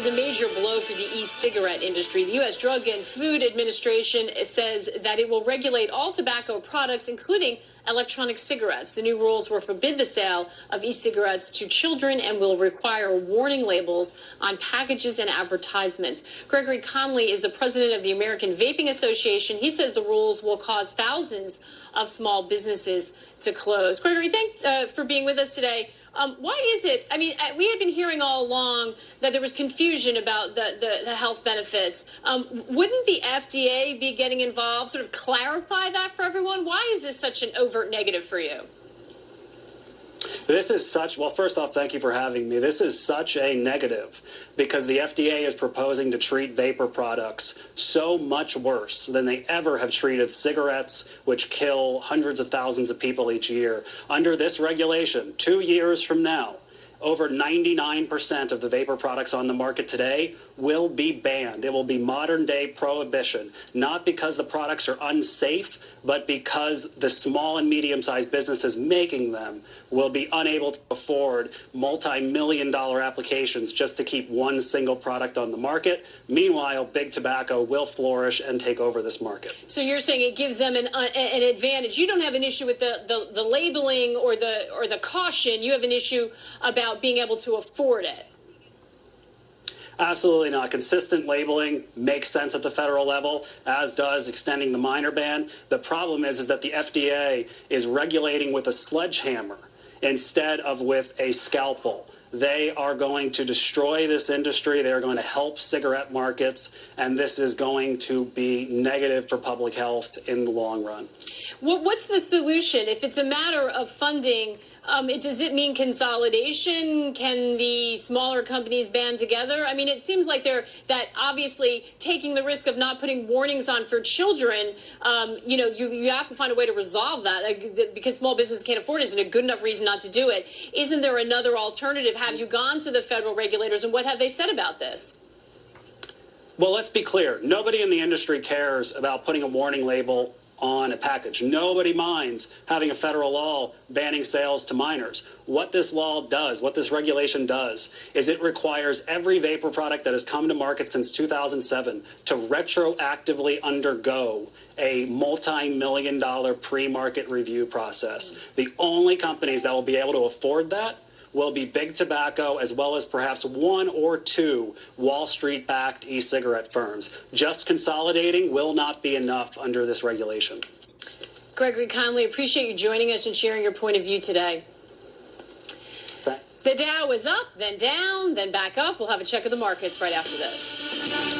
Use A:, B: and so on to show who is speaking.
A: is a major blow for the e-cigarette industry. The U.S. Drug and Food Administration says that it will regulate all tobacco products, including electronic cigarettes. The new rules will forbid the sale of e-cigarettes to children and will require warning labels on packages and advertisements. Gregory Conley is the president of the American Vaping Association. He says the rules will cause thousands of small businesses to close. Gregory, thanks for being with us today. Why is it, I mean, we had been hearing all along that there was confusion about the health benefits. Wouldn't the FDA be getting involved, sort of clarify that for everyone? Why is this such an overt negative for you?
B: This is such, well, first off, thank you for having me. This is such a negative because the FDA is proposing to treat vapor products so much worse than they ever have treated cigarettes, which kill hundreds of thousands of people each year. Under this regulation, 2 years from now, over 99% of the vapor products on the market today will be banned. It will be modern-day prohibition, not because the products are unsafe, but because the small and medium-sized businesses making them will be unable to afford multi-million-dollar applications just to keep one single product on the market. Meanwhile, Big Tobacco will flourish and take over this market. So
A: you're saying it gives them an advantage. You don't have an issue with the labeling or the caution. You have an issue about being able to afford it.
B: Absolutely not. Consistent labeling makes sense at the federal level, as does extending the minor ban. The problem is that the FDA is regulating with a sledgehammer instead of with a scalpel. They are going to destroy this industry. They are going to help cigarette markets, and this is going to be negative for public health in the long run.
A: What's the solution? If it's a matter of funding, does it mean consolidation? Can the smaller companies band together? I mean, it seems like that obviously taking the risk of not putting warnings on for children, you have to find a way to resolve that because small business can't afford it isn't a good enough reason not to do it. Isn't there another alternative? Have you gone to the federal regulators and what have they said about this?
B: Well, let's be clear. Nobody in the industry cares about putting a warning label on a package. Nobody minds having a federal law banning sales to minors. What this law does, what this regulation does, is it requires every vapor product that has come to market since 2007 to retroactively undergo a multi-million-dollar pre-market review process. The only companies that will be able to afford that will be Big Tobacco, as well as perhaps one or two Wall Street-backed e-cigarette firms. Just consolidating will not be enough under this regulation.
A: Gregory Conley, appreciate you joining us and sharing your point of view today. The Dow is up, then down, then back up. We'll have a check of the markets right after this.